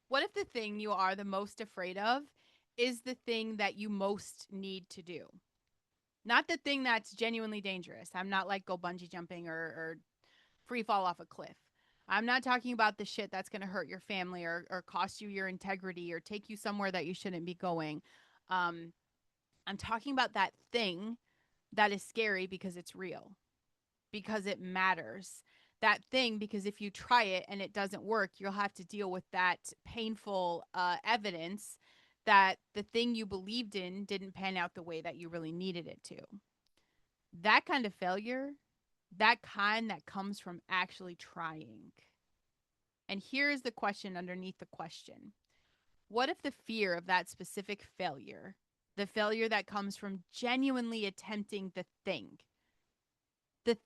What if the thing you are the most afraid of is the thing that you most need to do? Not the thing that's genuinely dangerous. I'm not like go bungee jumping or free fall off a cliff. I'm not talking about the shit that's going to hurt your family or cost you your integrity or take you somewhere that you shouldn't be going. Um, I'm talking about that thing that is scary because it's real, because it matters. That thing, because if you try it and it doesn't work, you'll have to deal with that painful evidence that the thing you believed in didn't pan out the way that you really needed it to. That kind of failure, that kind that comes from actually trying. And here's the question underneath the question: what if the fear of that specific failure, the failure that comes from genuinely attempting the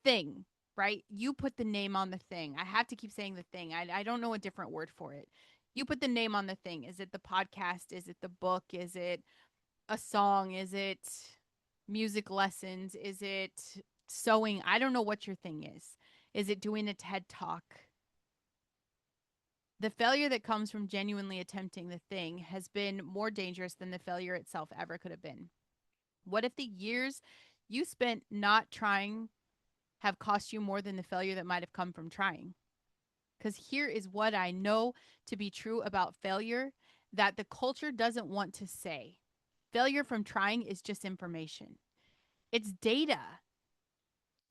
thing, right? You put the name on the thing. I have to keep saying the thing. I don't know a different word for it. You put the name on the thing. Is it the podcast? Is it the book? Is it a song? Is it music lessons? Is it sewing? I don't know what your thing is. Is it doing a TED talk? The failure that comes from genuinely attempting the thing has been more dangerous than the failure itself ever could have been. What if the years you spent not trying have cost you more than the failure that might have come from trying? Because here is what I know to be true about failure that the culture doesn't want to say. Failure from trying is just information, it's data,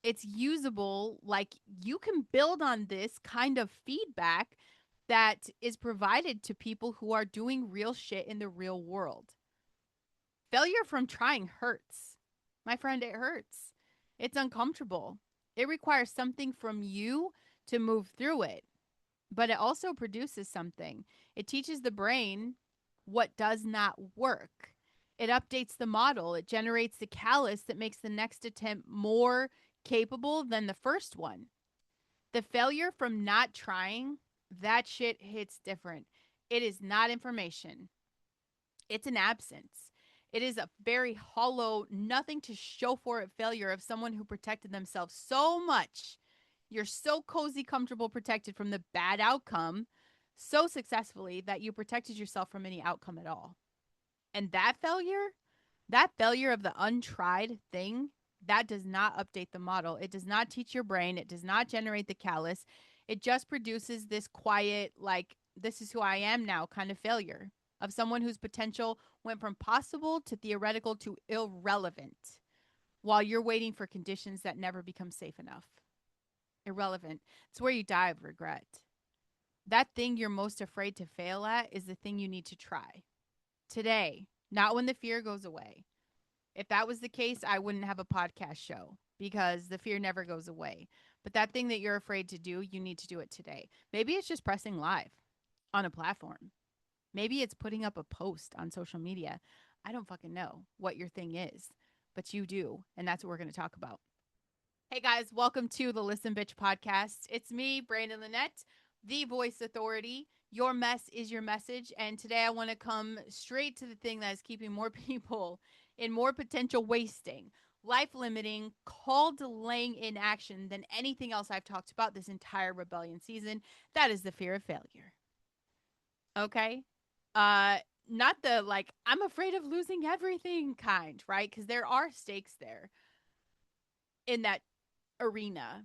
it's usable. Like you can build on this kind of feedback that is provided to people who are doing real shit in the real world. Failure from trying hurts. My friend, it hurts. It's uncomfortable. It requires something from you to move through it, but it also produces something. It teaches the brain what does not work. It updates the model. It generates the callus that makes the next attempt more capable than the first one. The failure from not trying, that shit hits different. It is not information, it's an absence. It is a very hollow, nothing to show for it failure of someone who protected themselves so much. You're so cozy, comfortable, protected from the bad outcome so successfully that you protected yourself from any outcome at all. And that failure of the untried thing, that does not update the model. It does not teach your brain. It does not generate the callus. It just produces this quiet, like, this is who I am now kind of failure of someone whose potential went from possible to theoretical to irrelevant while you're waiting for conditions that never become safe enough. Irrelevant. It's where you die of regret. That thing you're most afraid to fail at is the thing you need to try today, not when the fear goes away. If that was the case, I wouldn't have a podcast show because the fear never goes away. But that thing that you're afraid to do, you need to do it today. Maybe it's just pressing live on a platform. Maybe it's putting up a post on social media. I don't fucking know what your thing is, but you do. And that's what we're going to talk about. Hey guys, welcome to the Listen Bitch podcast. It's me, Brandon Lynette, the voice authority. Your mess is your message. And today I want to come straight to the thing that is keeping more people in more potential wasting, life limiting, call delaying inaction than anything else I've talked about this entire rebellion season. That is the fear of failure. Okay? Uh, Not the like, I'm afraid of losing everything kind, right? Because there are stakes there in that arena.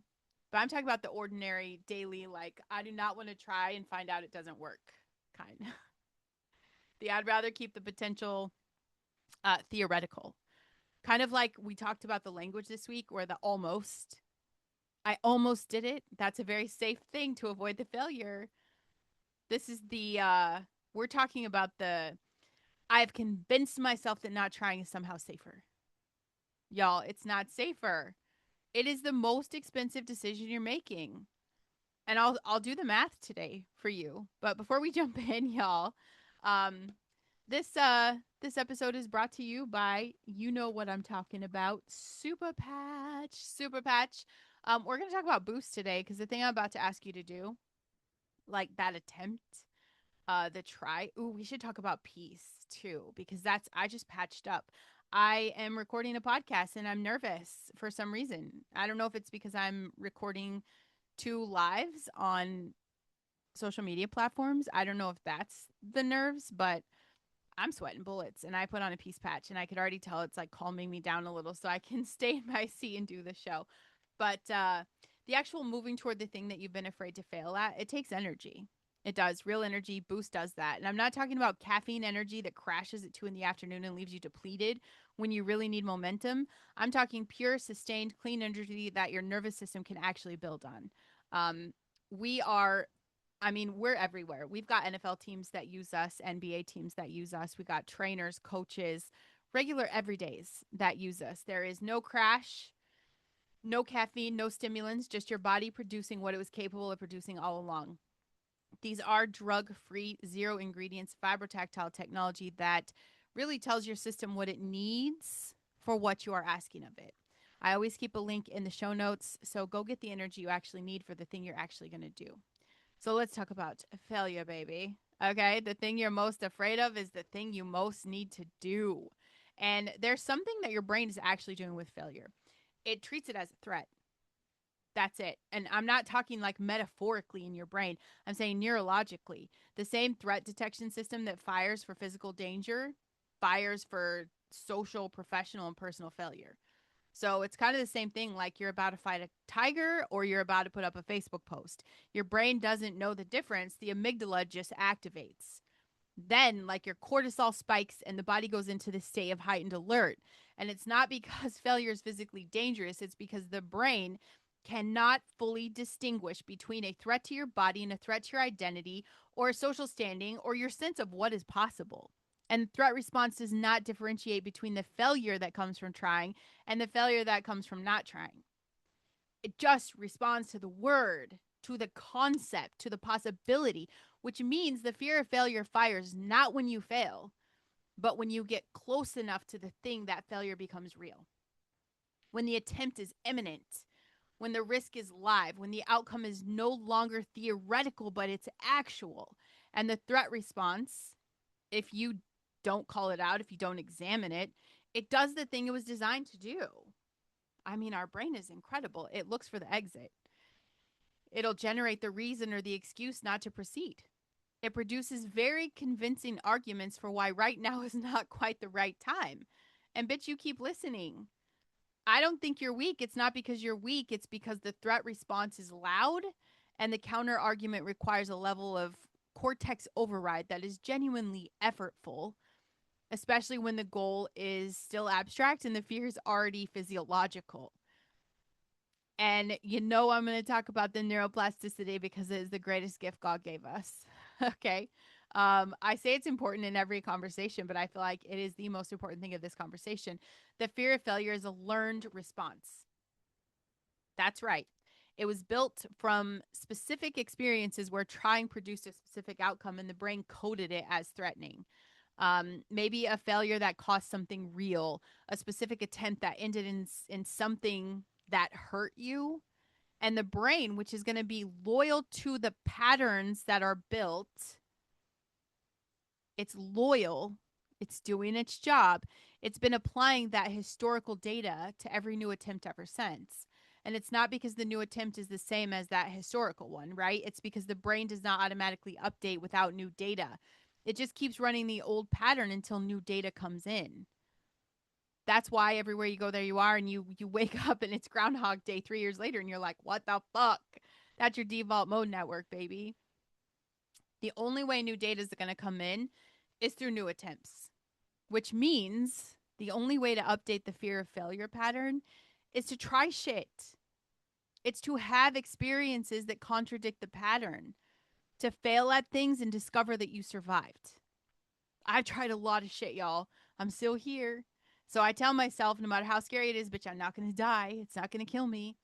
But I'm talking about the ordinary, daily, like, I do not want to try and find out it doesn't work kind. The I'd rather keep the potential theoretical. Kind of like we talked about the language this week, where the almost, I almost did it. That's a very safe thing to avoid the failure. This is we're talking about I've convinced myself that not trying is somehow safer. Y'all, it's not safer. It is the most expensive decision you're making. And I'll do the math today for you. But before we jump in, y'all, um, this episode is brought to you by, you know what I'm talking about, Super Patch. Super Patch. We're gonna talk about Boost today because the thing I'm about to ask you to do, like that attempt, the try. Ooh, we should talk about peace too because that's I just patched up. I am recording a podcast and I'm nervous for some reason. I don't know if it's because I'm recording two lives on social media platforms. I don't know if that's the nerves, but I'm sweating bullets and I put on a peace patch and I could already tell it's like calming me down a little so I can stay in my seat and do the show. But the actual moving toward the thing that you've been afraid to fail at, it takes energy. It does. Real energy boost does that. And I'm not talking about caffeine energy that crashes at 2 in the afternoon and leaves you depleted when you really need momentum. I'm talking pure, sustained, clean energy that your nervous system can actually build on. We are I mean, we're everywhere. We've got NFL teams that use us, NBA teams that use us. We got trainers, coaches, regular everydays that use us. There is no crash, no caffeine, no stimulants, just your body producing what it was capable of producing all along. These are drug free, zero ingredients, fibrotactile technology that really tells your system what it needs for what you are asking of it. I always keep a link in the show notes. So go get the energy you actually need for the thing you're actually going to do. So let's talk about failure, baby. Okay. The thing you're most afraid of is the thing you most need to do. And there's something that your brain is actually doing with failure. It treats it as a threat. That's it. And I'm not talking like metaphorically in your brain. I'm saying neurologically. The same threat detection system that fires for physical danger fires for social, professional, and personal failure. So it's kind of the same thing like you're about to fight a tiger or you're about to put up a Facebook post. Your brain doesn't know the difference. The amygdala just activates. Then, like your cortisol spikes and the body goes into this state of heightened alert. And it's not because failure is physically dangerous, it's because the brain cannot fully distinguish between a threat to your body and a threat to your identity or social standing or your sense of what is possible. And threat response does not differentiate between the failure that comes from trying and the failure that comes from not trying. It just responds to the word, to the concept, to the possibility, which means the fear of failure fires not when you fail, but when you get close enough to the thing that failure becomes real. When the attempt is imminent, when the risk is live, when the outcome is no longer theoretical, but it's actual. And the threat response, if you don't call it out, if you don't examine it, it does the thing it was designed to do. I mean, our brain is incredible. It looks for the exit. It'll generate the reason or the excuse not to proceed. It produces very convincing arguments for why right now is not quite the right time. And bitch, you keep listening. I don't think you're weak. It's not because you're weak, it's because the threat response is loud and the counter argument requires a level of cortex override that is genuinely effortful, especially when the goal is still abstract and the fear is already physiological. And you know, I'm going to talk about the neuroplasticity because it is the greatest gift God gave us. Okay. I say it's important in every conversation, but I feel like it is the most important thing of this conversation. The fear of failure is a learned response. That's right. It was built from specific experiences where trying produced a specific outcome and the brain coded it as threatening. Maybe a failure that cost something real, a specific attempt that ended in something that hurt you. And the brain, which is going to be loyal to the patterns that are built, it's loyal, it's doing its job. It's been applying that historical data to every new attempt ever since. And it's not because the new attempt is the same as that historical one, right? It's because the brain does not automatically update without new data. It just keeps running the old pattern until new data comes in. That's why everywhere you go, there you are, and you wake up and it's Groundhog Day 3 years later, and you're like, what the fuck? That's your default mode network, baby. The only way new data is going to come in is through new attempts, which means the only way to update the fear of failure pattern is to try shit. It's to have experiences that contradict the pattern, to fail at things and discover that you survived. I've tried a lot of shit, y'all. I'm still here. So I tell myself, no matter how scary it is, bitch, I'm not going to die. It's not going to kill me.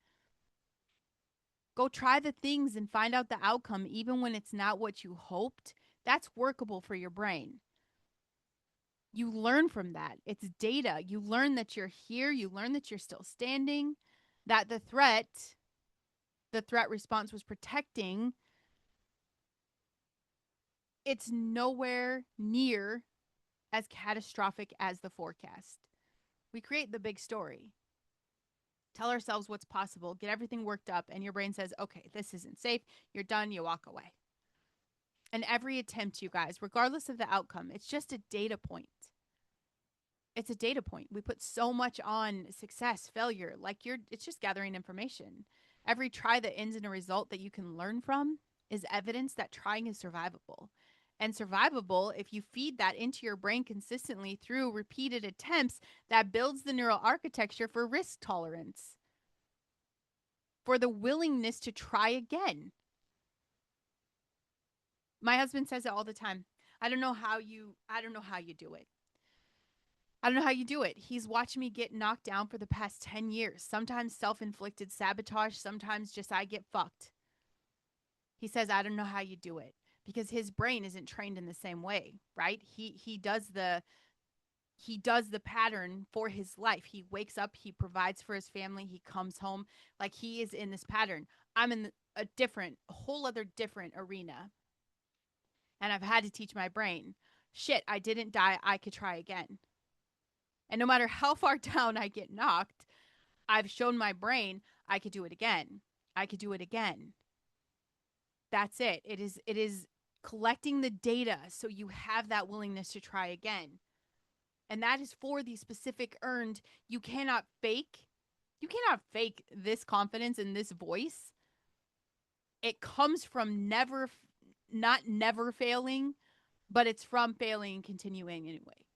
Go try the things and find out the outcome, even when it's not what you hoped. That's workable for your brain. You learn from that. It's data. You learn that you're here. You learn that you're still standing, that the threat response was protecting. It's nowhere near as catastrophic as the forecast. We create the big story, tell ourselves what's possible, get everything worked up, and your brain says, okay, this isn't safe. You're done. You walk away. And every attempt, you guys, regardless of the outcome, it's just a data point. It's a data point. We put so much on success, failure, like it's just gathering information. Every try that ends in a result that you can learn from is evidence that trying is survivable. And survivable, if you feed that into your brain consistently through repeated attempts, that builds the neural architecture for risk tolerance, for the willingness to try again. My husband says it all the time. I don't know how you do it. I don't know how you do it. He's watched me get knocked down for the past 10 years. Sometimes self-inflicted sabotage, sometimes just I get fucked. He says I don't know how you do it because his brain isn't trained in the same way, right? He does the pattern for his life. He wakes up, he provides for his family, he comes home, like he is in this pattern. I'm in a whole other different arena. And I've had to teach my brain, shit, I didn't die, I could try again. And no matter how far down I get knocked, I've shown my brain I could do it again. I could do it again. That's it. It is collecting the data so you have that willingness to try again. And that is for the specific earned. You cannot fake this confidence and this voice. It comes from never failing, but it's from failing and continuing anyway.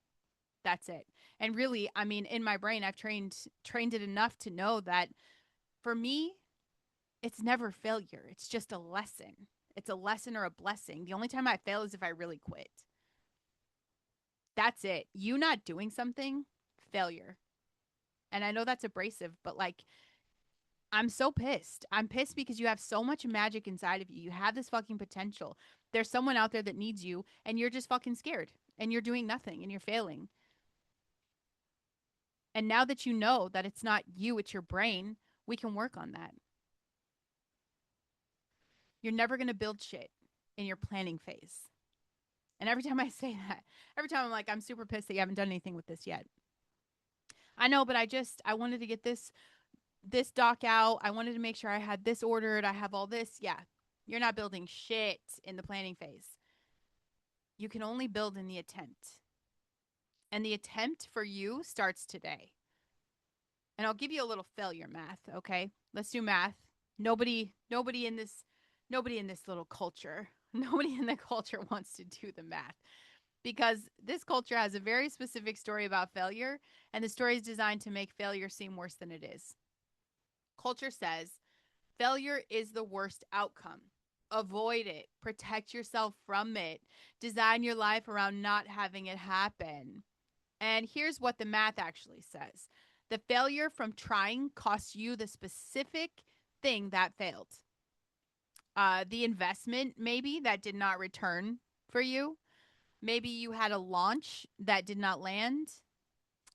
That's it. And really, I mean, in my brain, I've trained it enough to know that for me, it's never failure. It's just a lesson. It's a lesson or a blessing. The only time I fail is if I really quit. That's it. You not doing something, failure. And I know that's abrasive, but like, I'm so pissed. I'm pissed because you have so much magic inside of you. You have this fucking potential. There's someone out there that needs you, and you're just fucking scared, and you're doing nothing, and you're failing. And now that you know that it's not you, it's your brain, we can work on that. You're never going to build shit in your planning phase. And every time I say that, every time I'm like, I'm super pissed that you haven't done anything with this yet. I know, but I wanted to get this doc out. I wanted to make sure I had this ordered. I have all this. Yeah. You're not building shit in the planning phase. You can only build in the attempt. And the attempt for you starts today. And I'll give you a little failure math, okay? Let's do math. Nobody in this little culture, nobody in the culture wants to do the math because this culture has a very specific story about failure, and the story is designed to make failure seem worse than it is. Culture says failure is the worst outcome. Avoid it. Protect yourself from it. Design your life around not having it happen. And here's what the math actually says. The failure from trying costs you the specific thing that failed. The investment, maybe, that did not return for you. Maybe you had a launch that did not land.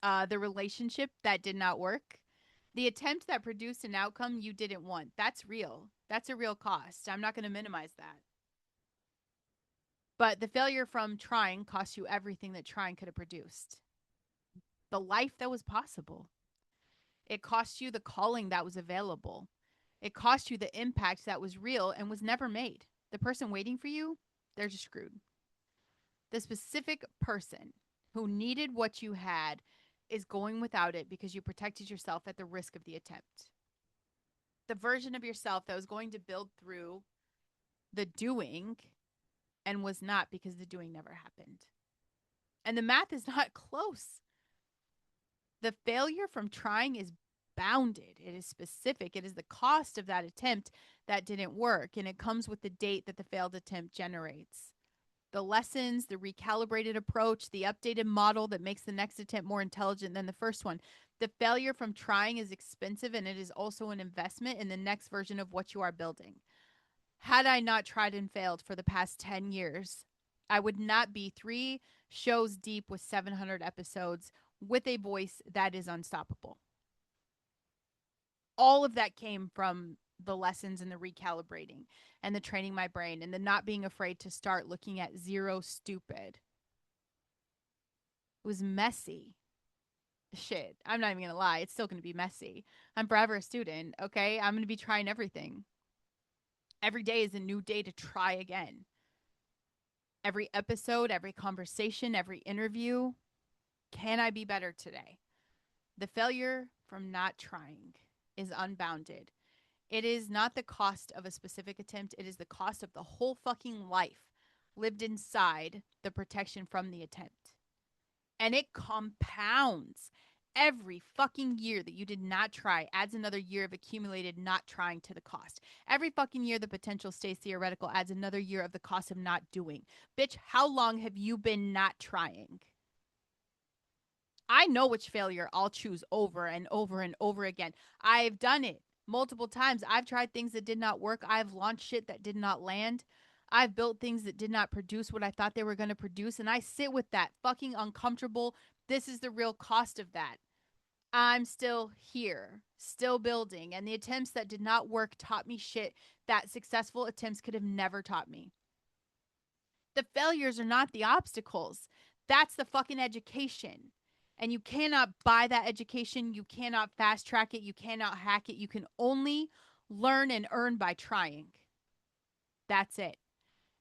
The relationship that did not work. The attempt that produced an outcome you didn't want. That's real. That's a real cost. I'm not going to minimize that. But the failure from trying cost you everything that trying could have produced. The life that was possible. It cost you the calling that was available. It cost you the impact that was real and was never made. The person waiting for you, they're just screwed. The specific person who needed what you had is going without it because you protected yourself at the risk of the attempt. The version of yourself that was going to build through the doing and was not because the doing never happened. And the math is not close. The failure from trying is bounded. It is specific. It is the cost of that attempt that didn't work. And it comes with the date that the failed attempt generates. The lessons, the recalibrated approach, the updated model that makes the next attempt more intelligent than the first one. The failure from trying is expensive, and it is also an investment in the next version of what you are building. Had I not tried and failed for the past 10 years, I would not be 3 shows deep with 700 episodes with a voice that is unstoppable. All of that came from the lessons and the recalibrating and the training my brain and the not being afraid to start looking at zero stupid. It was messy. Shit, I'm not even going to lie. It's still going to be messy. I'm forever a student, okay? I'm going to be trying everything. Every day is a new day to try again. Every episode, every conversation, every interview. Can I be better today? The failure from not trying is unbounded. It is not the cost of a specific attempt, it is the cost of the whole fucking life lived inside the protection from the attempt. And it compounds. Every fucking year that you did not try adds another year of accumulated not trying to the cost. Every fucking year the potential stays theoretical adds another year of the cost of not doing. Bitch, how long have you been not trying? I know which failure I'll choose over and over and over again. I've done it multiple times. I've tried things that did not work. I've launched shit that did not land. I've built things that did not produce what I thought they were going to produce. And I sit with that fucking uncomfortable. This is the real cost of that. I'm still here, still building. And the attempts that did not work taught me shit that successful attempts could have never taught me. The failures are not the obstacles. That's the fucking education. And you cannot buy that education. You cannot fast track it. You cannot hack it. You can only learn and earn by trying. That's it.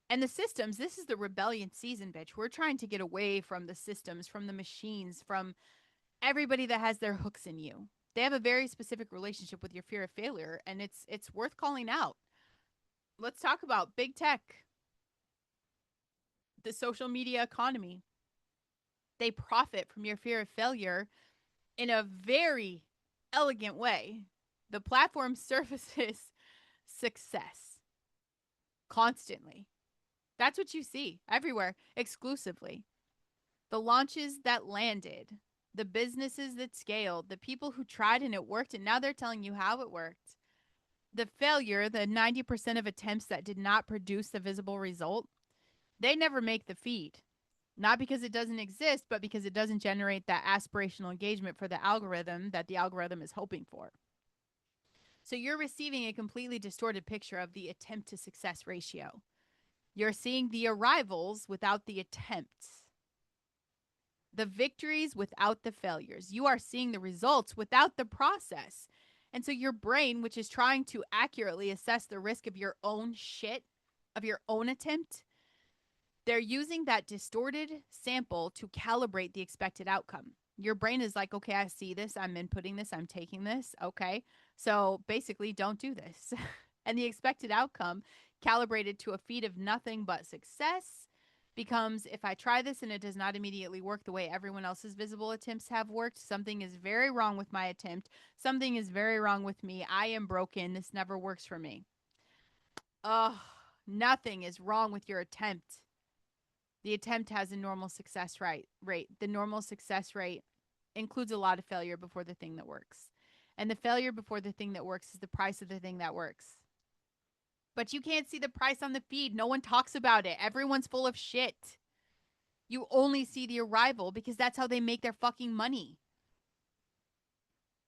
And the systems, this is the rebellion season, bitch. We're trying to get away from the systems, from the machines, from everybody that has their hooks in you. They have a very specific relationship with your fear of failure, and it's worth calling out. Let's talk about big tech, the social media economy. They profit from your fear of failure in a very elegant way. The platform services success constantly. That's what you see everywhere, exclusively. The launches that landed, the businesses that scaled, the people who tried and it worked, and now they're telling you how it worked. The failure, the 90% of attempts that did not produce the visible result, they never make the feed. Not because it doesn't exist, but because it doesn't generate that aspirational engagement for the algorithm that the algorithm is hoping for. So you're receiving a completely distorted picture of the attempt to success ratio. You're seeing the arrivals without the attempts, the victories without the failures. You are seeing the results without the process. And so your brain, which is trying to accurately assess the risk of your own shit, of your own attempt, they're using that distorted sample to calibrate the expected outcome. Your brain is like, okay, I see this. I'm inputting this. I'm taking this. Okay. So basically, don't do this. And the expected outcome, calibrated to a feed of nothing but success, becomes if I try this and it does not immediately work the way everyone else's visible attempts have worked, something is very wrong with my attempt. Something is very wrong with me. I am broken. This never works for me. Oh, nothing is wrong with your attempt. The attempt has a normal success rate. The normal success rate includes a lot of failure before the thing that works. And the failure before the thing that works is the price of the thing that works. But you can't see the price on the feed. No one talks about it. Everyone's full of shit. You only see the arrival because that's how they make their fucking money.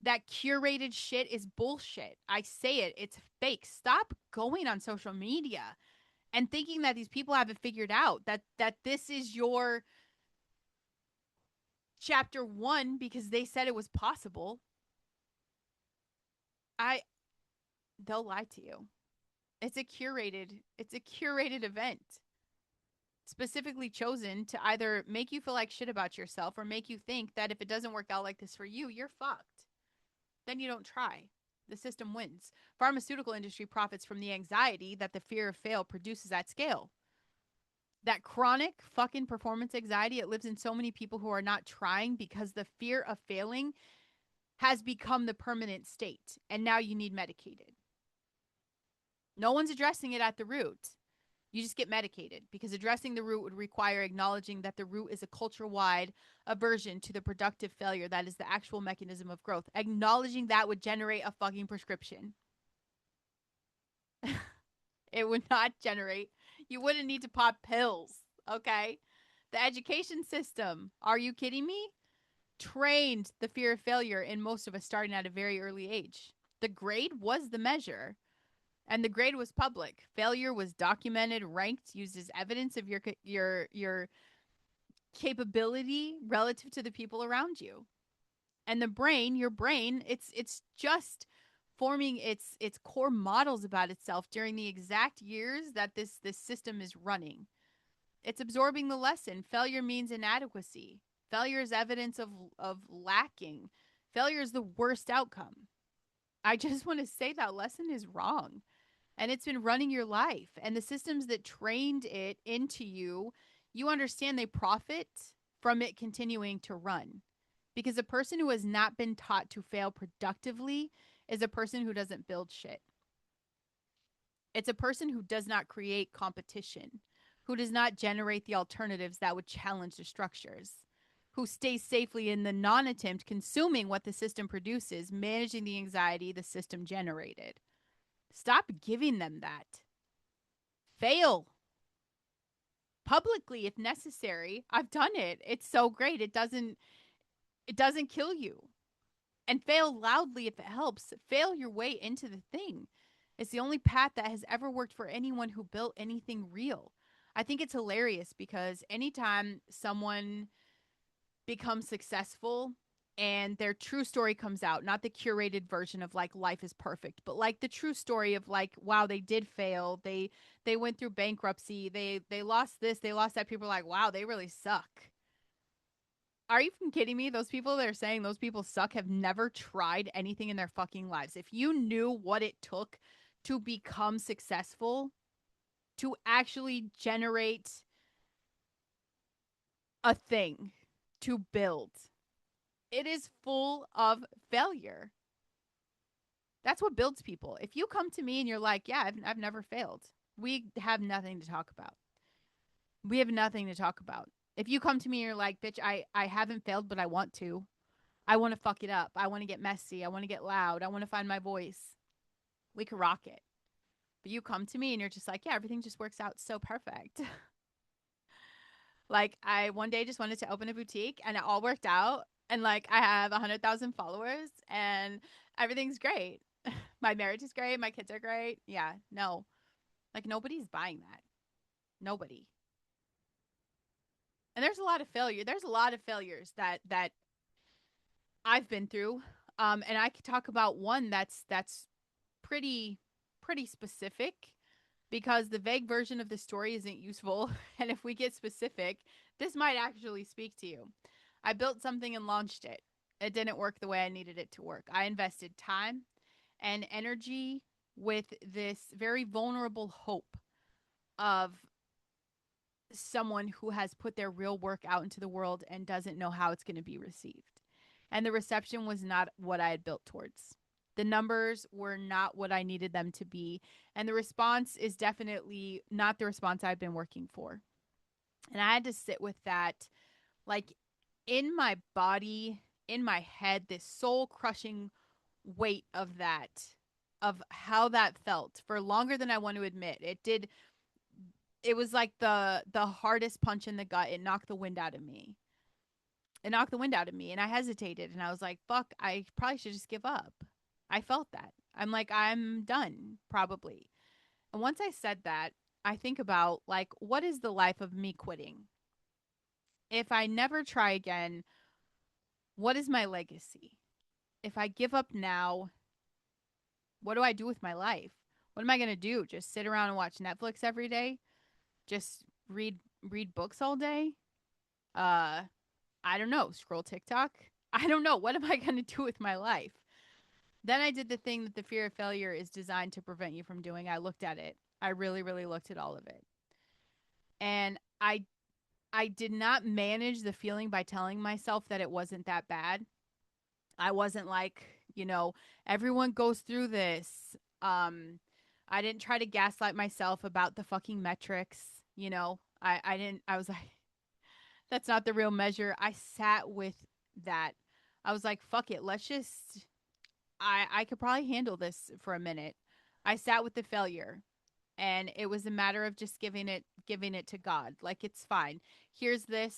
That curated shit is bullshit. I say it. It's fake. Stop going on social media and thinking that these people have it figured out. That this is your chapter 1 because they said it was possible. They'll lie to you. It's a curated event, specifically chosen to either make you feel like shit about yourself or make you think that if it doesn't work out like this for you, you're fucked. Then you don't try. The system wins. Pharmaceutical industry profits from the anxiety that the fear of fail produces at scale. That chronic fucking performance anxiety, it lives in so many people who are not trying because the fear of failing has become the permanent state. And now you need medicated. No one's addressing it at the root. You just get medicated because addressing the root would require acknowledging that the root is a culture-wide aversion to the productive failure that is the actual mechanism of growth. Acknowledging that would generate a fucking prescription. It would not generate. You wouldn't need to pop pills, okay? The education system, are you kidding me? Trained the fear of failure in most of us starting at a very early age. The grade was the measure. And the grade was public. Failure was documented, ranked, used as evidence of your capability relative to the people around you. And the brain, your brain, it's just forming its core models about itself during the exact years that this system is running. It's absorbing the lesson. Failure means inadequacy. Failure is evidence of lacking. Failure is the worst outcome. I just want to say that lesson is wrong. And it's been running your life. And the systems that trained it into you, you understand they profit from it continuing to run. Because a person who has not been taught to fail productively is a person who doesn't build shit. It's a person who does not create competition, who does not generate the alternatives that would challenge the structures, who stays safely in the non attempt, consuming what the system produces, managing the anxiety the system generated. Stop giving them that. Fail publicly if necessary. I've done it. It's so great. It doesn't kill you. And fail loudly if it helps. Fail your way into the thing. It's the only path that has ever worked for anyone who built anything real. I think it's hilarious because anytime someone becomes successful and their true story comes out, not the curated version of like life is perfect, but like the true story of like, wow, they did fail. They went through bankruptcy. They lost this, they lost that. People are like, wow, they really suck. Are you fucking kidding me? Those people that are saying those people suck have never tried anything in their fucking lives. If you knew what it took to become successful, to actually generate a thing, to build, it is full of failure. That's what builds people. If you come to me and you're like, yeah, I've never failed, we have nothing to talk about. We have nothing to talk about. If you come to me and you're like, bitch, I haven't failed, but I want to. I want to fuck it up. I want to get messy. I want to get loud. I want to find my voice. We could rock it. But you come to me and you're just like, yeah, everything just works out so perfect. Like, I one day just wanted to open a boutique and it all worked out. And like, I have 100,000 followers and everything's great. My marriage is great. My kids are great. Yeah, no. Like, nobody's buying that. Nobody. And there's a lot of failure. There's a lot of failures that I've been through. And I could talk about one that's pretty pretty specific because the vague version of the story isn't useful. And if we get specific, this might actually speak to you. I built something and launched it. It didn't work the way I needed it to work. I invested time and energy with this very vulnerable hope of someone who has put their real work out into the world and doesn't know how it's going to be received. And the reception was not what I had built towards. The numbers were not what I needed them to be. And the response is definitely not the response I've been working for. And I had to sit with that, like in my body, in my head, this soul crushing weight of that, of how that felt for longer than I want to admit. It was like the hardest punch in the gut. It knocked the wind out of me. It knocked the wind out of me and I hesitated and I was like, fuck, I probably should just give up. I felt that. I'm like, I'm done, probably. And once I said that, I think about like, what is the life of me quitting? If I never try again, what is my legacy? If I give up now, what do I do with my life? What am I going to do? Just sit around and watch Netflix every day? Just read books all day? Uh I don't know, scroll TikTok? I don't know. What am I going to do with my life? Then I did the thing that the fear of failure is designed to prevent you from doing. I looked at it. I really, really looked at all of it. And I did not manage the feeling by telling myself that it wasn't that bad. I wasn't like, everyone goes through this. I didn't try to gaslight myself about the fucking metrics, I didn't I was like that's not the real measure. I sat with that. I was like, fuck it. Let's just I could probably handle this for a minute. I sat with the failure and it was a matter of just giving it to God. Like, it's fine. Here's this.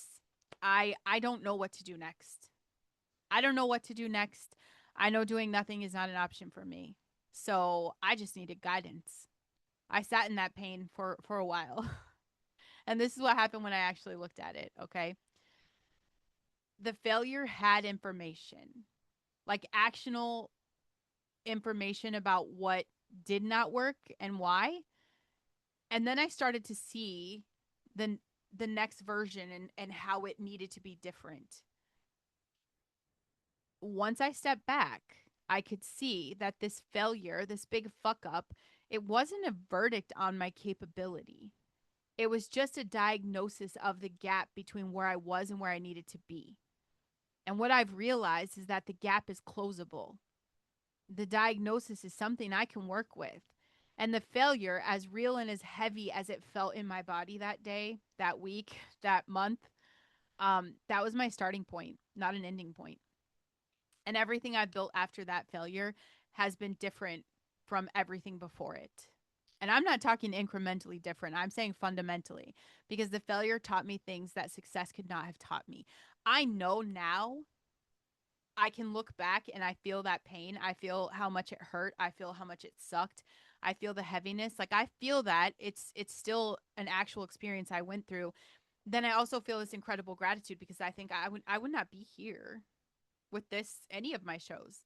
I don't know what to do next. I don't know what to do next. I know doing nothing is not an option for me. So I just needed guidance. I sat in that pain for a while. And this is what happened when I actually looked at it, okay? The failure had information, like actionable information about what did not work and why. And then I started to see the the next version and how it needed to be different. Once I stepped back, I could see that this failure, this big fuck up, it wasn't a verdict on my capability. It was just a diagnosis of the gap between where I was and where I needed to be. And what I've realized is that the gap is closable. The diagnosis is something I can work with. And the failure, as real and as heavy as it felt in my body that day, that week, that month, that was my starting point, not an ending point. And everything I've built after that failure has been different from everything before it. And I'm not talking incrementally different. I'm saying fundamentally, because the failure taught me things that success could not have taught me. I know now I can look back and I feel that pain. I feel how much it hurt. I feel how much it sucked. I feel the heaviness. Like I feel that it's still an actual experience I went through. Then I also feel this incredible gratitude because I think I would not be here with this any of my shows.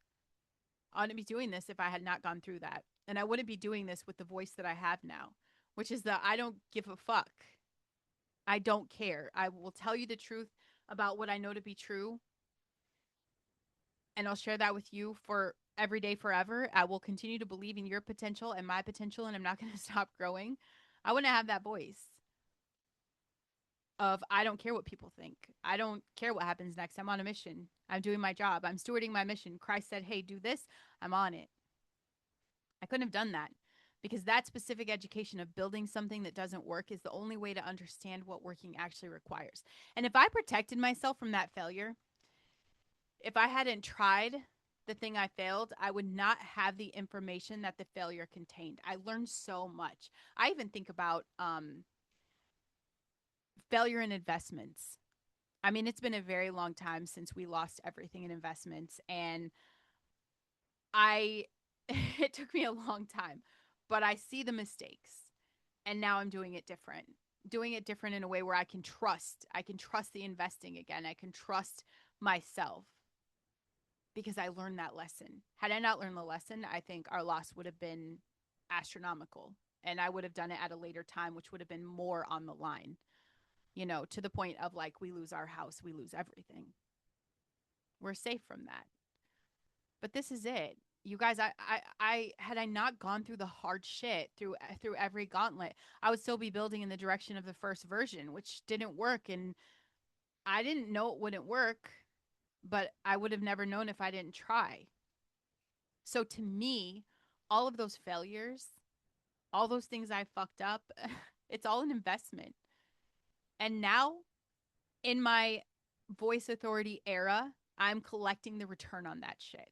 I wouldn't be doing this if I had not gone through that. And I wouldn't be doing this with the voice that I have now, which is that I don't give a fuck. I don't care. I will tell you the truth about what I know to be true, and I'll share that with you for every day forever. I will continue to believe in your potential and my potential, and I'm not going to stop growing. I wouldn't have that voice of I don't care what people think. I don't care what happens next. I'm on a mission. I'm doing my job. I'm stewarding my mission. Christ said, "Hey, do this." I'm on it. I couldn't have done that because that specific education of building something that doesn't work is the only way to understand what working actually requires. And if I protected myself from that failure, if I hadn't tried the thing I failed, I would not have the information that the failure contained. I learned so much. I even think about failure in investments. I mean, it's been a very long time since we lost everything in investments. And I, it took me a long time, but I see the mistakes. And now I'm doing it different. Doing it different in a way where I can trust. I can trust the investing again. I can trust myself because I learned that lesson. Had I not learned the lesson, I think our loss would have been astronomical. And I would have done it at a later time, which would have been more on the line, you know, to the point of like, we lose our house, we lose everything. We're safe from that. But this is it. You guys, I had I not gone through the hard shit through every gauntlet, I would still be building in the direction of the first version, which didn't work, and I didn't know it wouldn't work, but I would have never known if I didn't try. So to me, all of those failures, all those things I fucked up, it's all an investment. And now in my voice authority era, I'm collecting the return on that shit.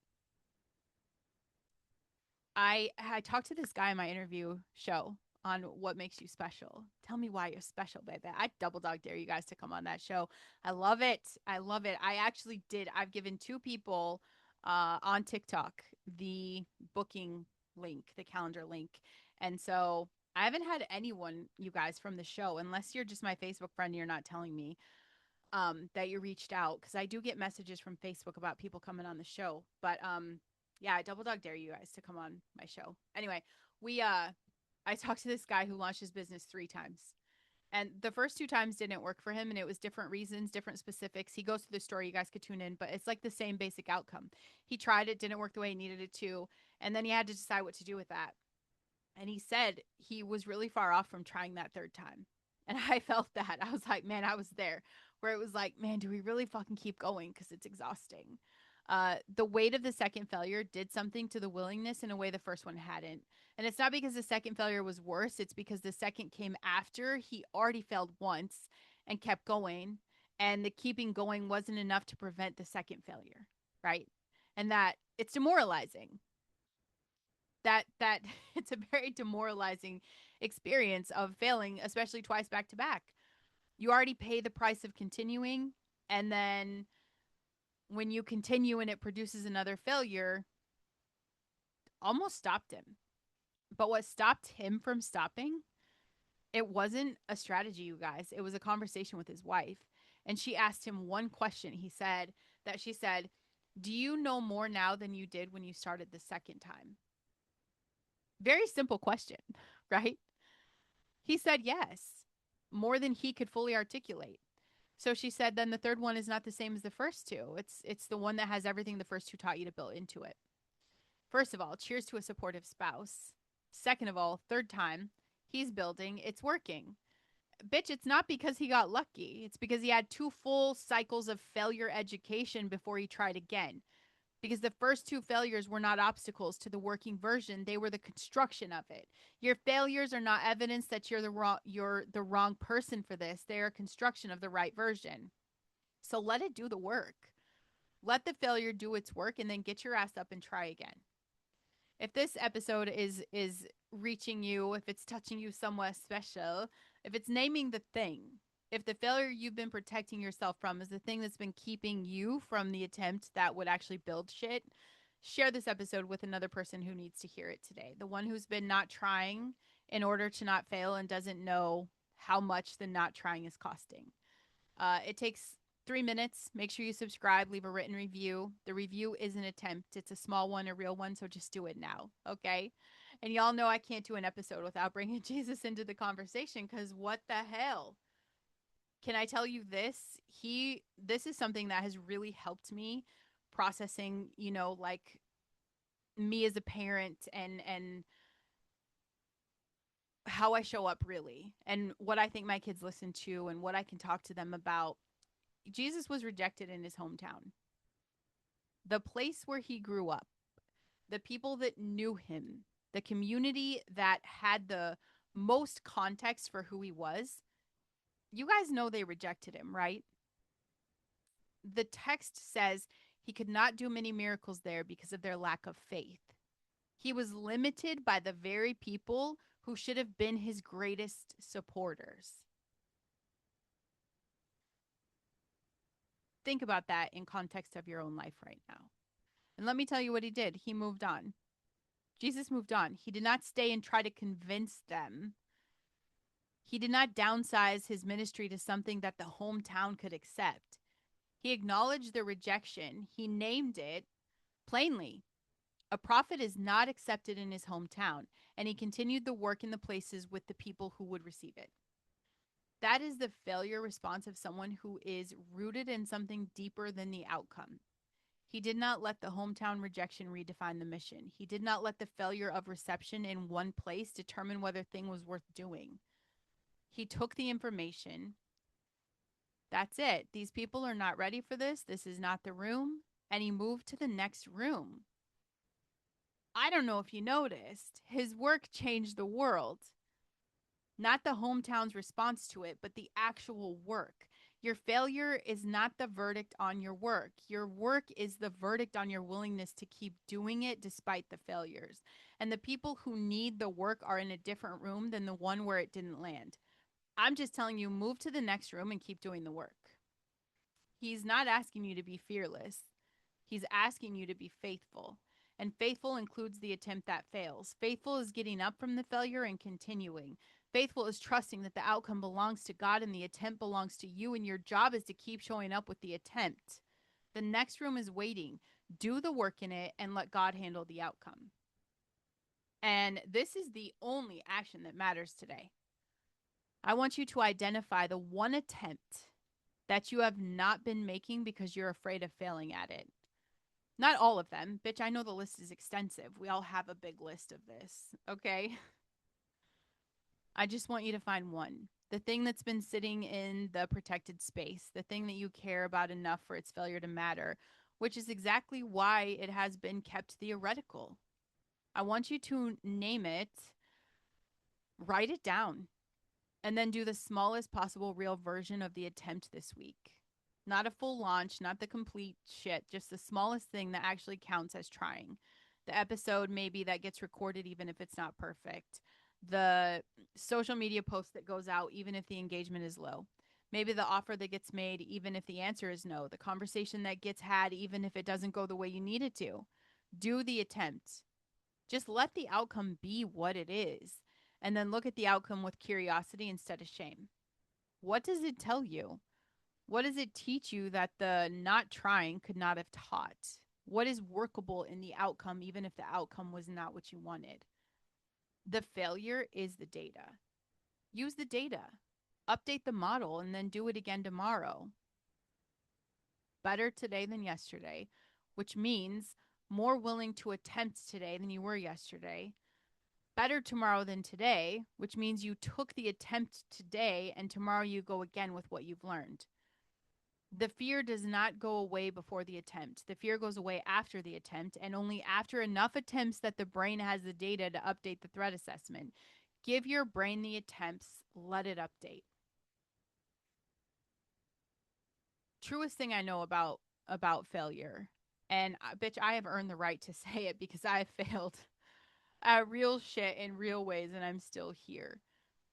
I talked to this guy in my interview show on what makes you special. Tell me why you're special, baby. I double dog dare you guys to come on that show. I love it. I love it. I actually did. I've given two people on TikTok the booking link, the calendar link. And so I haven't had anyone, you guys, from the show, unless you're just my Facebook friend and you're not telling me that you reached out, because I do get messages from Facebook about people coming on the show. But yeah, I double dog dare you guys to come on my show. Anyway, we I talked to this guy who launched his business 3 times. And the first 2 times didn't work for him, and it was different reasons, different specifics. He goes through the story, you guys could tune in, but it's like the same basic outcome. He tried it, didn't work the way he needed it to, and then he had to decide what to do with that. And he said he was really far off from trying that 3rd time. And I felt that. I was like, man, I was there, where it was like, man, do we really fucking keep going? Because it's exhausting. The weight of the second failure did something to the willingness in a way the first one hadn't. And it's not because the second failure was worse. It's because the second came after he already failed once and kept going. And the keeping going wasn't enough to prevent the second failure. Right. And that it's demoralizing. That it's a very demoralizing experience of failing, especially twice back to back. You already pay the price of continuing, and then when you continue and it produces another failure, almost stopped him. But what stopped him from stopping, it wasn't a strategy, you guys. It was a conversation with his wife. And she asked him one question. She said, "Do you know more now than you did when you started the second time?" Very simple question, right? He said yes. more than he could fully articulate. So she said, then the third one is not the same as the first two. It's the one that has everything the first two taught you to build into it. First of all, cheers to a supportive spouse. Second of all, third time, he's building, it's working. Bitch, it's not because he got lucky. It's because he had two full cycles of failure education before he tried again. Because the first two failures were not obstacles to the working version, they were the construction of it. Your failures are not evidence that you're the wrong person for this. They are construction of the right version. So let it do the work. Let the failure do its work and then get your ass up and try again. If this episode is reaching you, if it's touching you somewhat special, if it's naming the thing, if the failure you've been protecting yourself from is the thing that's been keeping you from the attempt that would actually build shit, share this episode with another person who needs to hear it today. The one who's been not trying in order to not fail and doesn't know how much the not trying is costing. It takes 3 minutes. Make sure you subscribe, leave a written review. The review is an attempt. It's a small one, a real one, so just do it now, okay? And y'all know I can't do an episode without bringing Jesus into the conversation because what the hell? Can I tell you this? This is something that has really helped me processing, like me as a parent and how I show up really and what I think my kids listen to and what I can talk to them about. Jesus was rejected in his hometown, the place where he grew up, the people that knew him, the community that had the most context for who he was. You guys know they rejected him, right? The text says he could not do many miracles there because of their lack of faith. He was limited by the very people who should have been his greatest supporters. Think about that in context of your own life right now. And let me tell you what he did. He moved on. Jesus moved on. He did not stay and try to convince them. He did not downsize his ministry to something that the hometown could accept. He acknowledged the rejection. He named it plainly. A prophet is not accepted in his hometown, and he continued the work in the places with the people who would receive it. That is the failure response of someone who is rooted in something deeper than the outcome. He did not let the hometown rejection redefine the mission. He did not let the failure of reception in one place determine whether thing was worth doing. He took the information. That's it. These people are not ready for this. This is not the room. And he moved to the next room. I don't know if you noticed, his work changed the world. Not the hometown's response to it, but the actual work. Your failure is not the verdict on your work. Your work is the verdict on your willingness to keep doing it despite the failures. And the people who need the work are in a different room than the one where it didn't land. I'm just telling you, move to the next room and keep doing the work. He's not asking you to be fearless. He's asking you to be faithful. And faithful includes the attempt that fails. Faithful is getting up from the failure and continuing. Faithful is trusting that the outcome belongs to God and the attempt belongs to you, and your job is to keep showing up with the attempt. The next room is waiting. Do the work in it and let God handle the outcome. And this is the only action that matters today. I want you to identify the one attempt that you have not been making because you're afraid of failing at it. Not all of them. Bitch, I know the list is extensive. We all have a big list of this, okay? I just want you to find one. The thing that's been sitting in the protected space, the thing that you care about enough for its failure to matter, which is exactly why it has been kept theoretical. I want you to name it, write it down, and then do the smallest possible real version of the attempt this week. Not a full launch, not the complete shit, just the smallest thing that actually counts as trying. The episode maybe that gets recorded even if it's not perfect. The social media post that goes out even if the engagement is low. Maybe the offer that gets made even if the answer is no. The conversation that gets had even if it doesn't go the way you need it to. Do the attempt. Just let the outcome be what it is. And then look at the outcome with curiosity instead of shame. What does it tell you? What does it teach you that the not trying could not have taught? What is workable in the outcome, even if the outcome was not what you wanted? The failure is the data. Use the data. Update the model and then do it again tomorrow. Better today than yesterday, which means more willing to attempt today than you were yesterday. Better tomorrow than today, which means you took the attempt today and tomorrow you go again with what you've learned. The fear does not go away before the attempt. The fear goes away after the attempt and only after enough attempts that the brain has the data to update the threat assessment. Give your brain the attempts, let it update. Truest thing I know about failure. And bitch, I have earned the right to say it because I have failed at real shit in real ways and I'm still here.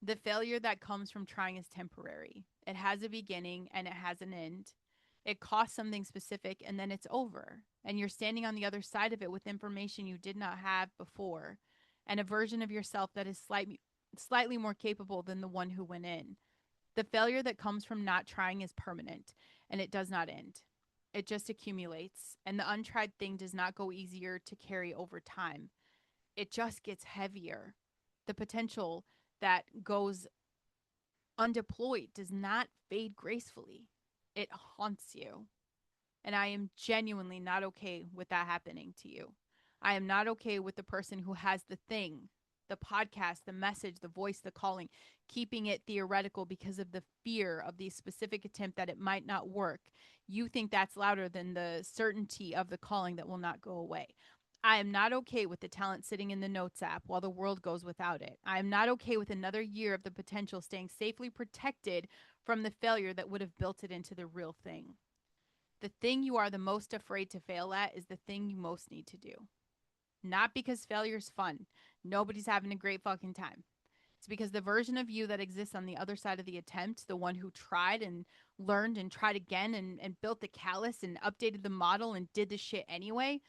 The failure that comes from trying is temporary. It has a beginning and it has an end. It costs something specific and then it's over. And you're standing on the other side of it with information you did not have before and a version of yourself that is slightly more capable than the one who went in. The failure that comes from not trying is permanent and it does not end. It just accumulates. And the untried thing does not go easier to carry over time. It just gets heavier. The potential that goes undeployed does not fade gracefully. It haunts you. And I am genuinely not okay with that happening to you. I am not okay with the person who has the thing, the podcast, the message, the voice, the calling, keeping it theoretical because of the fear of the specific attempt that it might not work. You think that's louder than the certainty of the calling that will not go away. I am not okay with the talent sitting in the notes app while the world goes without it. I am not okay with another year of the potential staying safely protected from the failure that would have built it into the real thing. The thing you are the most afraid to fail at is the thing you most need to do. Not because failure's fun. Nobody's having a great fucking time. It's because the version of you that exists on the other side of the attempt, the one who tried and learned and tried again and built the callus and updated the model and did the shit anyway,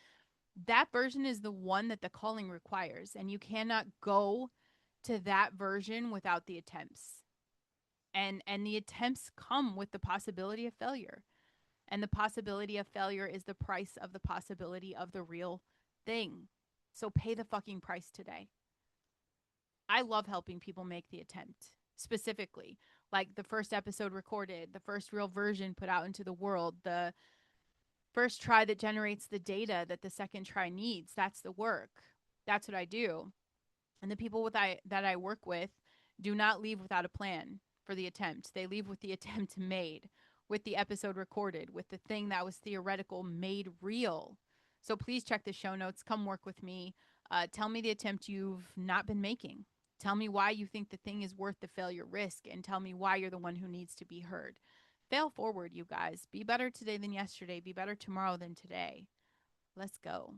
that version is the one that the calling requires. And you cannot go to that version without the attempts. And the attempts come with the possibility of failure. And the possibility of failure is the price of the possibility of the real thing. So pay the fucking price today. I love helping people make the attempt specifically. Like the first episode recorded, the first real version put out into the world, the first try that generates the data that the second try needs. That's the work. That's what I do. And the people that I work with do not leave without a plan for the attempt. They leave with the attempt made, with the episode recorded, with the thing that was theoretical made real. So please check the show notes. Come work with me. Tell me the attempt you've not been making. Tell me why you think the thing is worth the failure risk, and tell me why you're the one who needs to be heard. Fail forward, you guys. Be better today than yesterday. Be better tomorrow than today. Let's go.